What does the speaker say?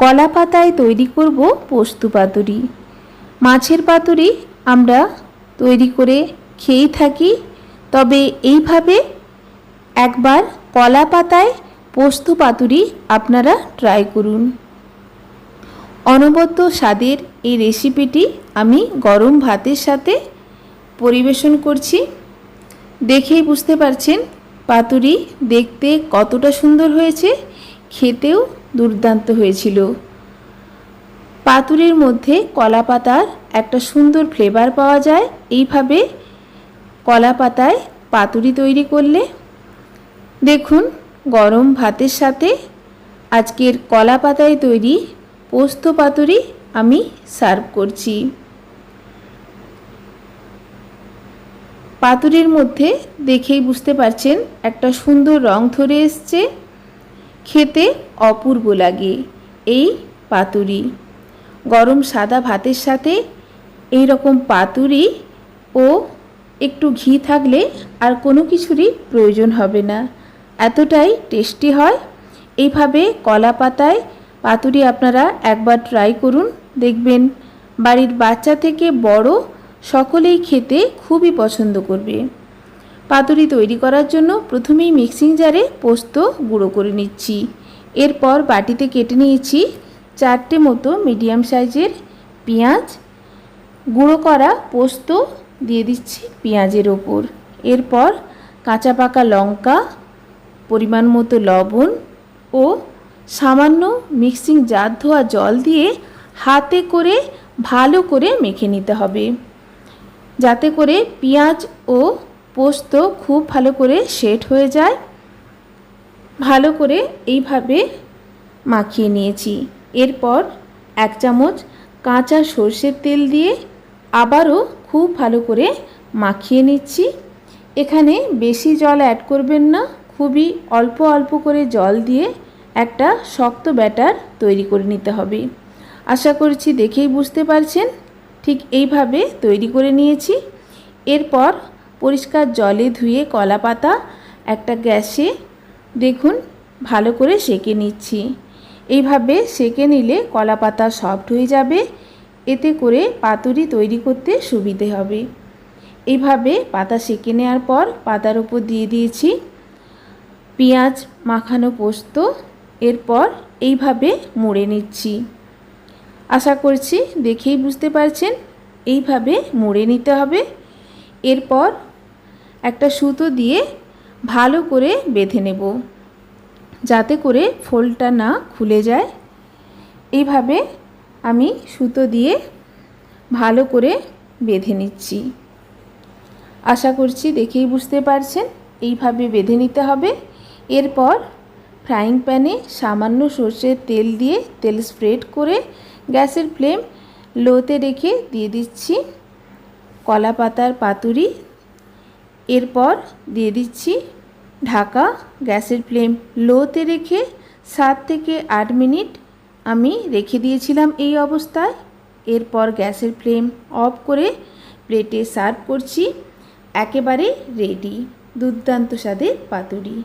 কলা পাতায় তৈরি করব পোস্ত পাতুরি। মাছের পাতুরি আমরা তৈরি করে খেয়েই থাকি, তবে এইভাবে একবার কলা পাতায় পোস্ত পাতুরি আপনারা ট্রাই করুন। অনবদ্য স্বাদের এই রেসিপিটি আমি গরম ভাতের সাথে পরিবেশন করছি। দেখেই বুঝতে পারছেন পাতুরি দেখতে কতটা সুন্দর হয়েছে, খেতেও দুর্দান্ত হয়েছিল। পাতুরির মধ্যে কলা পাতার একটা সুন্দর ফ্লেভার পাওয়া যায় এইভাবে কলা পাতায় পাতুরি তৈরি করলে। দেখুন গরম ভাতের সাথে আজকের কলা পাতায় তৈরি পোস্ত পাতুরি আমি সার্ভ করছি। পাতুরির মধ্যে দেখেই বুঝতে পারছেন একটা সুন্দর রং ধরে এসছে, খেতে অপূর্ব লাগে এই পাতুরি। গরম সাদা ভাতের সাথে এই রকম পাতুরি ও একটু ঘি থাকলে আর কোনো কিছুরই প্রয়োজন হবে না, এতটাই টেস্টি হয়। এইভাবে কলা পাতায় পাতুরি আপনারা একবার ট্রাই করুন, দেখবেন বাড়ির বাচ্চা থেকে বড় সকলেই খেতে খুবই পছন্দ করবে। পাতুরি তৈরি করার জন্য প্রথমেই মিক্সিং জারে পোস্ত গুঁড়ো করে নিচ্ছি। এরপর বাটিতে কেটে নিয়েছি 4টে মতো মিডিয়াম সাইজের পেঁয়াজ। গুঁড়ো করা পোস্ত দিয়ে দিচ্ছি পেঁয়াজের ওপর। এরপর কাঁচা পাকা লঙ্কা, পরিমাণ মতো লবণ ও সামান্য মিক্সিং জার ধোয়া জল দিয়ে হাতে করে ভালো করে মেখে নিতে হবে, যাতে করে পেঁয়াজ ও পোস্ত খুব ভালো করে সেট হয়ে যায়। ভালো করে এইভাবে মাখিয়ে নিয়েছি। এরপর 1 চামচ কাঁচা সর্ষের তেল দিয়ে আবারও খুব ভালো করে মাখিয়ে নিচ্ছি। এখানে বেশি জল অ্যাড করবেন না, খুবই অল্প অল্প করে জল দিয়ে একটা শক্ত ব্যাটার তৈরি করে নিতে হবে। আশা করছি দেখেই বুঝতে পারছেন ঠিক এইভাবে তৈরি করে নিয়েছি। এরপর পরিষ্কার জলে ধুয়ে কলা পাতা একটা গ্যাসে দেখুন ভালো করে সেঁকে নিচ্ছি। এইভাবে সেঁকে নিলে কলা পাতা সফট হয়ে যাবে, এতে করে পাতুরি তৈরি করতে সুবিধে হবে। এইভাবে পাতা সেঁকে নেওয়ার পর পাতার উপর দিয়ে দিয়েছি পেঁয়াজ মাখানো পোস্ত। এরপর এইভাবে মুড়ে নিচ্ছি। আশা করছি দেখেই বুঝতে পারছেন এইভাবে মুড়ে নিতে হবে। এরপর একটা সুতো দিয়ে ভালো করে বেঁধে নেব, যাতে করে ফোল্ডটা না খুলে যায়। এইভাবে আমি সুতো দিয়ে ভালো করে বেঁধে নিচ্ছি। আশা করছি দেখেই বুঝতে পারছেন এইভাবে বেঁধে নিতে হবে। এরপর ফ্রাইং প্যানে সামান্য সর্ষের তেল দিয়ে তেল স্প্রেড করে গ্যাসের ফ্লেম লোতে রেখে দিয়ে দিচ্ছি কলা পাতার পাতুরি। এরপর দিয়ে দিচ্ছি ঢাকা। গ্যাসের ফ্লেম লোতে রেখে 7 থেকে 8 মিনিট আমি রেখে দিয়েছিলাম এই অবস্থায়। এরপর গ্যাসের ফ্লেম অফ করে প্লেটে সার্ভ করছি। একেবারে রেডি দুর্দান্ত স্বাদের পাতুরি।